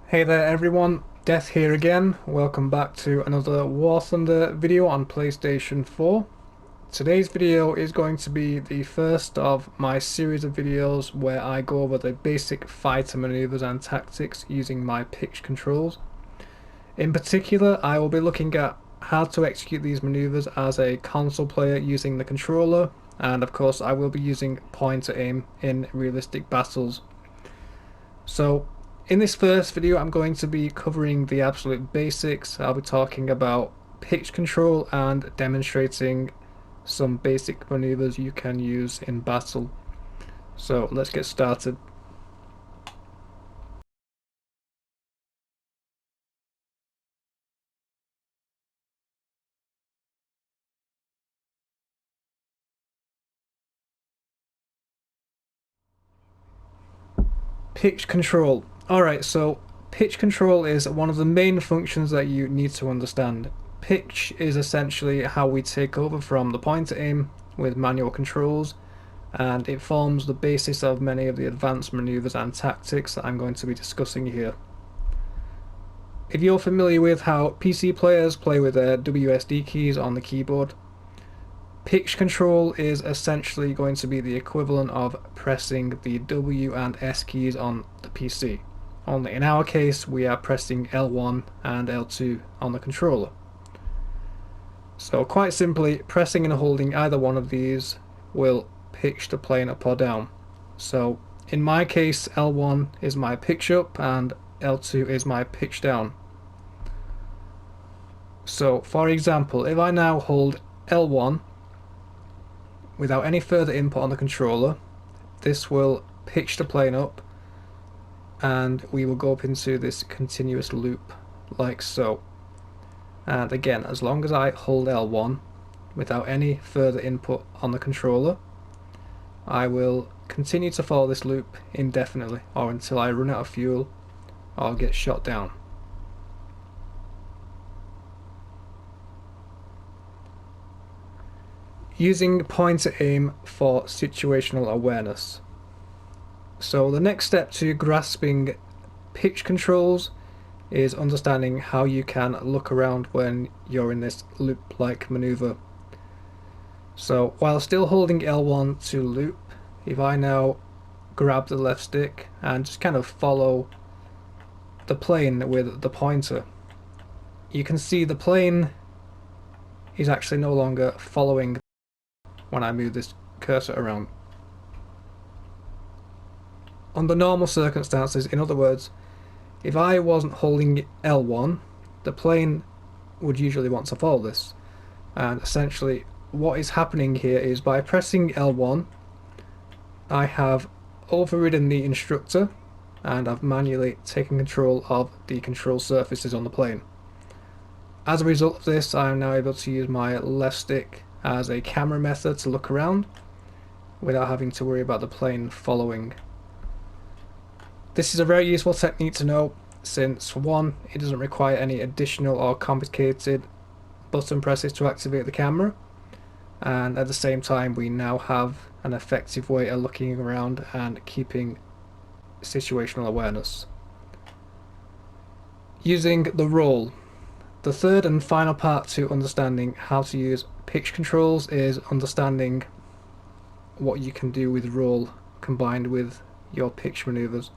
Hey there everyone, Death here again. Welcome back to another War Thunder video on PlayStation 4. Today's video is going to be the first of my series of videos where I go over the basic fighter maneuvers and tactics using my pitch controls. In particular, I will be looking at how to execute these maneuvers as a console player using the controller, and of course I will be using point to aim in realistic battles. So in this first video I'm going to be covering the absolute basics. I'll be talking about pitch control and demonstrating some basic maneuvers you can use in battle. So let's get started. Pitch control. Alright, so pitch control is one of the main functions that you need to understand. Pitch is essentially how we take over from the point to aim with manual controls, and it forms the basis of many of the advanced maneuvers and tactics that I'm going to be discussing here. If you're familiar with how PC players play with their WSD keys on the keyboard, pitch control is essentially going to be the equivalent of pressing the W and S keys on the PC. Only in our case we are pressing L1 and L2 on the controller. So quite simply, pressing and holding either one of these will pitch the plane up or down. So in my case, L1 is my pitch up and L2 is my pitch down. So for example, if I now hold L1 without any further input on the controller, this will pitch the plane up and we will go up into this continuous loop like so. And again, as long as I hold L1 without any further input on the controller, I will continue to follow this loop indefinitely, or until I run out of fuel or get shot down. Using point to aim for situational awareness. So the next step to grasping pitch controls is understanding how you can look around when you're in this loop-like maneuver. So while still holding L1 to loop, if I now grab the left stick and just kind of follow the plane with the pointer, you can see the plane is actually no longer following when I move this cursor around. Under normal circumstances, in other words, if I wasn't holding L1, the plane would usually want to follow this. And essentially what is happening here is by pressing L1, I have overridden the instructor and I've manually taken control of the control surfaces on the plane. As a result of this, I am now able to use my left stick as a camera method to look around without having to worry about the plane following. This is a very useful technique to know, since for one, it doesn't require any additional or complicated button presses to activate the camera, and at the same time we now have an effective way of looking around and keeping situational awareness. Using the roll. The third and final part to understanding how to use pitch controls is understanding what you can do with roll combined with your pitch maneuvers.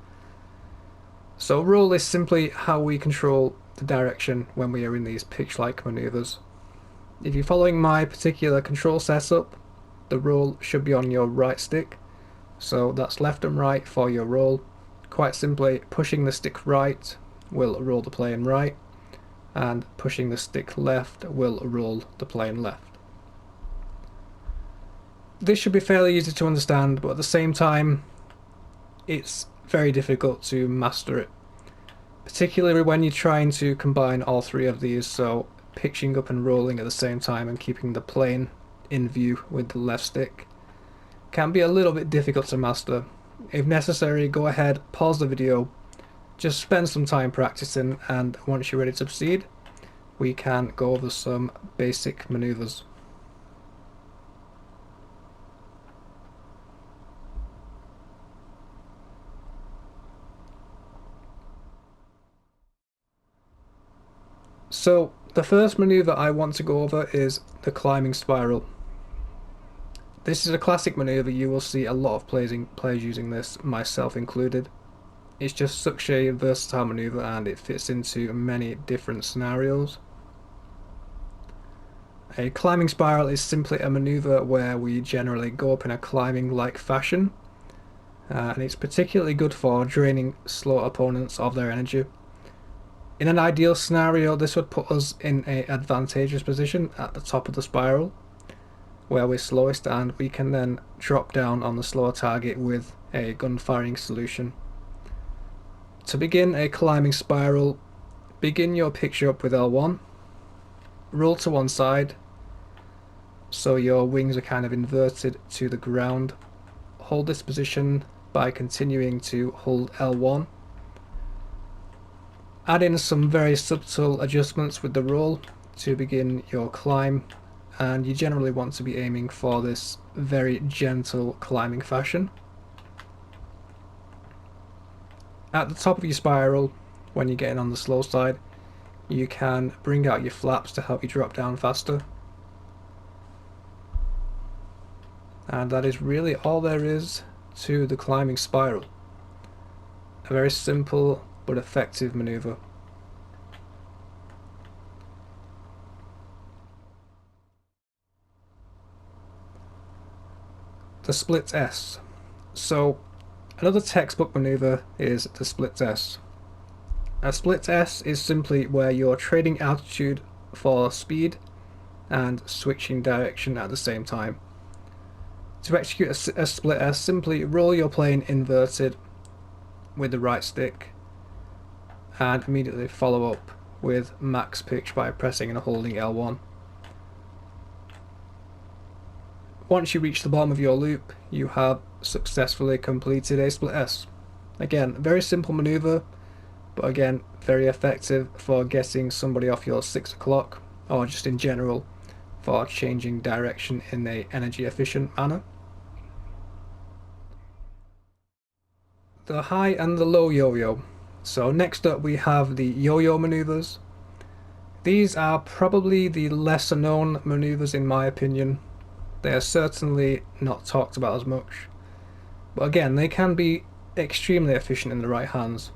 So roll is simply how we control the direction when we are in these pitch-like maneuvers. If you're following my particular control setup, the roll should be on your right stick, so that's left and right for your roll. Quite simply, pushing the stick right will roll the plane right, and pushing the stick left will roll the plane left. This should be fairly easy to understand, but at the same time it's very difficult to master it, particularly when you're trying to combine all three of these, so pitching up and rolling at the same time and keeping the plane in view with the left stick can be a little bit difficult to master. If necessary, go ahead, pause the video, just spend some time practicing, and once you're ready to proceed, we can go over some basic maneuvers. So the first maneuver I want to go over is the climbing spiral. This is a classic maneuver. You will see a lot of players using this, myself included. It's just such a versatile maneuver and it fits into many different scenarios. A climbing spiral is simply a maneuver where we generally go up in a climbing-like fashion, and it's particularly good for draining slow opponents of their energy. In an ideal scenario, this would put us in an advantageous position at the top of the spiral, where we're slowest, and we can then drop down on the slower target with a gun firing solution. To begin a climbing spiral, begin your picture up with L1, roll to one side, so your wings are kind of inverted to the ground. Hold this position by continuing to hold L1. Add in some very subtle adjustments with the roll to begin your climb, and you generally want to be aiming for this very gentle climbing fashion. At the top of your spiral, when you're getting on the slow side, you can bring out your flaps to help you drop down faster. And that is really all there is to the climbing spiral. A very simple but effective maneuver. The split S. So another textbook maneuver is the split S. A split S is simply where you're trading altitude for speed and switching direction at the same time. To execute a split S, simply roll your plane inverted with the right stick and immediately follow up with max pitch by pressing and holding L1. Once you reach the bottom of your loop, you have successfully completed a split S. Again, very simple maneuver, but again, very effective for getting somebody off your 6 o'clock, or just in general for changing direction in a energy efficient manner. The high and the low yo-yo. So next up we have the yo-yo maneuvers. These are probably the lesser known maneuvers in my opinion. They are certainly not talked about as much, but again they can be extremely efficient in the right hands.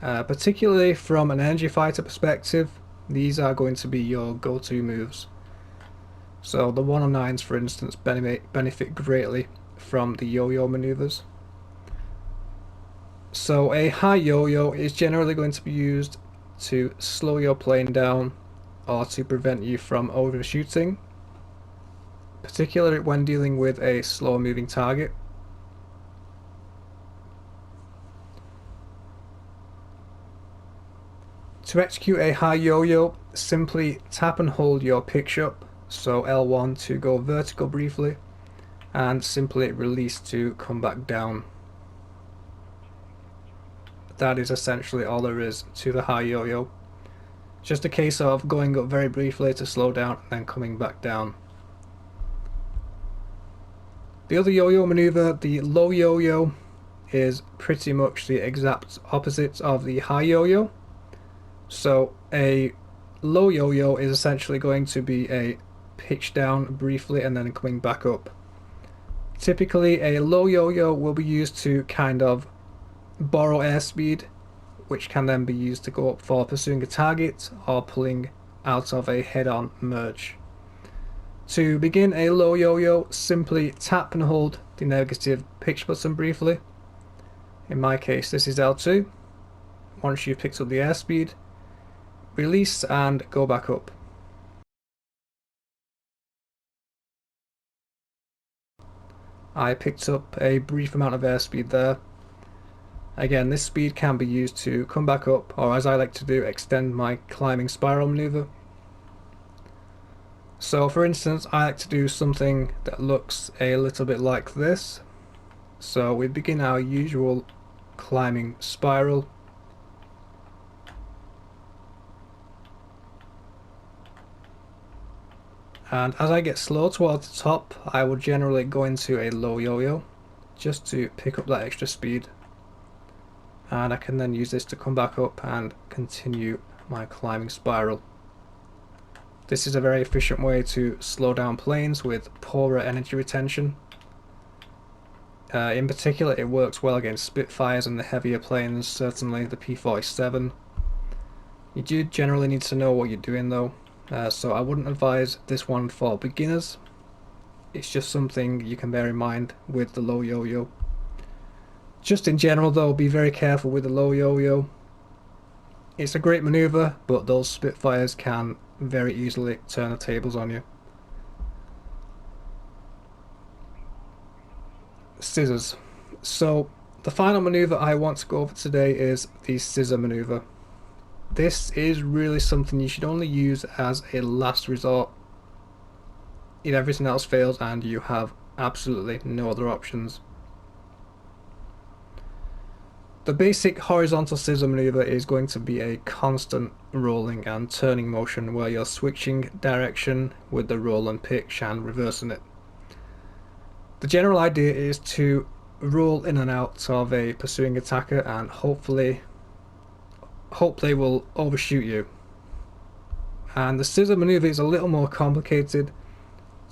Particularly from an energy fighter perspective, these are going to be your go-to moves. So the 109s for instance benefit greatly from the yo-yo maneuvers. So a high yo-yo is generally going to be used to slow your plane down or to prevent you from overshooting, particularly when dealing with a slow moving target. To execute a high yo-yo, simply tap and hold your picture up, so L1 to go vertical briefly, and simply release to come back down. That is essentially all there is to the high yo-yo. Just a case of going up very briefly to slow down and then coming back down. The other yo-yo maneuver, the low yo-yo, is pretty much the exact opposite of the high yo-yo. So a low yo-yo is essentially going to be a pitch down briefly and then coming back up. Typically a low yo-yo will be used to kind of borrow airspeed, which can then be used to go up for pursuing a target or pulling out of a head-on merge. To begin a low yo-yo, simply tap and hold the negative pitch button briefly. In my case this is L2. Once you've picked up the airspeed, release and go back up. I picked up a brief amount of airspeed there. Again, this speed can be used to come back up, or as I like to do, extend my climbing spiral maneuver. So for instance, I like to do something that looks a little bit like this. So we begin our usual climbing spiral. And as I get slow towards the top, I will generally go into a low yo-yo just to pick up that extra speed. And I can then use this to come back up and continue my climbing spiral. This is a very efficient way to slow down planes with poorer energy retention. In particular, it works well against Spitfires and the heavier planes, certainly the P-47. You do generally need to know what you're doing though, so I wouldn't advise this one for beginners. It's just something you can bear in mind with the low yo-yo. Just in general though, be very careful with the low yo-yo. It's a great manoeuvre, but those Spitfires can very easily turn the tables on you. Scissors. So the final manoeuvre I want to go over today is the scissor manoeuvre. This is really something you should only use as a last resort if everything else fails and you have absolutely no other options. The basic horizontal scissor manoeuvre is going to be a constant rolling and turning motion where you're switching direction with the roll and pitch and reversing it. The general idea is to roll in and out of a pursuing attacker and hopefully they will overshoot you. And the scissor manoeuvre is a little more complicated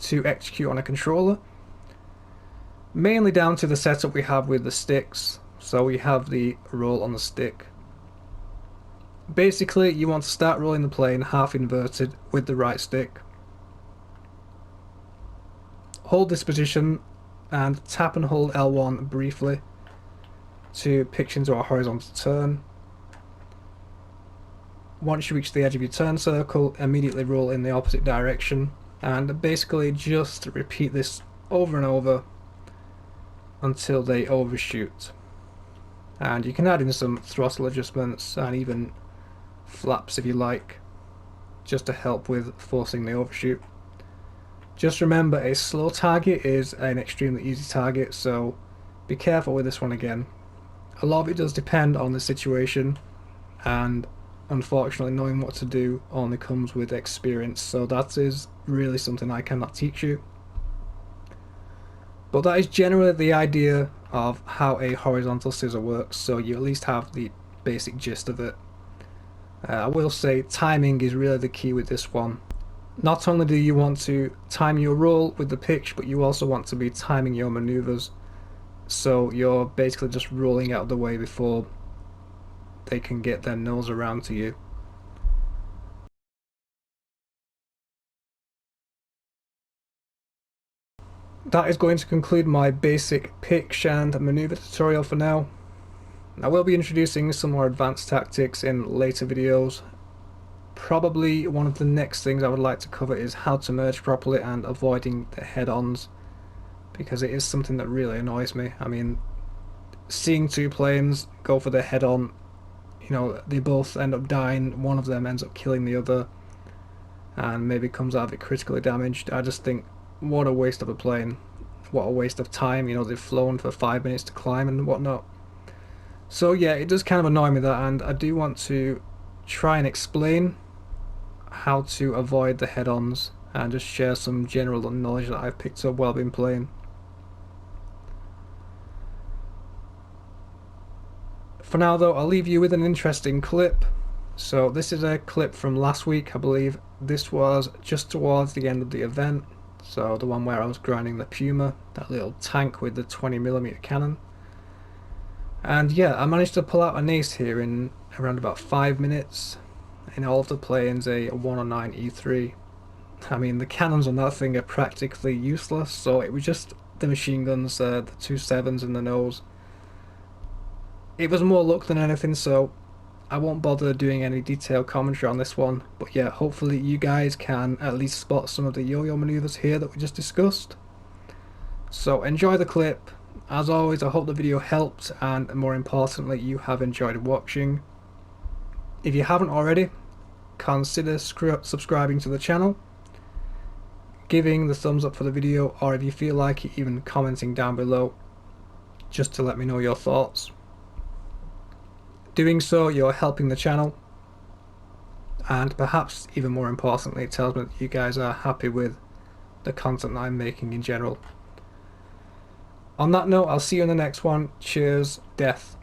to execute on a controller, mainly down to the setup we have with the sticks. So we have the roll on the stick. Basically, you want to start rolling the plane half inverted with the right stick. Hold this position and tap and hold L1 briefly to pitch into a horizontal turn. Once you reach the edge of your turn circle, immediately roll in the opposite direction, and basically just repeat this over and over until they overshoot. And you can add in some throttle adjustments and even flaps if you like, just to help with forcing the overshoot. Just remember, a slow target is an extremely easy target, so be careful with this one again. A lot of it does depend on the situation, and unfortunately knowing what to do only comes with experience, so that is really something I cannot teach you. But that is generally the idea of how a horizontal scissor works, so you at least have the basic gist of it. I will say timing is really the key with this one. Not only do you want to time your roll with the pitch, but you also want to be timing your maneuvers, so you're basically just rolling out of the way before they can get their nose around to you. That is going to conclude my basic pitch and maneuver tutorial for now. I will be introducing some more advanced tactics in later videos. Probably one of the next things I would like to cover is how to merge properly and avoiding the head-ons, because it is something that really annoys me. I mean, seeing two planes go for their head-on, you know, they both end up dying, one of them ends up killing the other and maybe comes out of it critically damaged. I just think, what a waste of a plane, what a waste of time. You know, they've flown for 5 minutes to climb and whatnot. So yeah, it does kind of annoy me that, and I do want to try and explain how to avoid the head-ons and just share some general knowledge that I've picked up while I've been playing. For now though, I'll leave you with an interesting clip. So this is a clip from last week, I believe. This was just towards the end of the event, so the one where I was grinding the Puma, that little tank with the 20mm cannon. And yeah, I managed to pull out an ace here in around about 5 minutes. In all of the planes, a 109 E3. I mean, the cannons on that thing are practically useless, so it was just the machine guns, the 2.7s in the nose. It was more luck than anything, so I won't bother doing any detailed commentary on this one. But yeah, hopefully you guys can at least spot some of the yo-yo maneuvers here that we just discussed. So enjoy the clip. As always, I hope the video helped, and more importantly, you have enjoyed watching. If you haven't already, consider subscribing to the channel, giving the thumbs up for the video, or if you feel like it, even commenting down below just to let me know your thoughts. Doing so, you're helping the channel, and perhaps even more importantly, it tells me that you guys are happy with the content that I'm making in general. On that note, I'll see you in the next one. Cheers, death.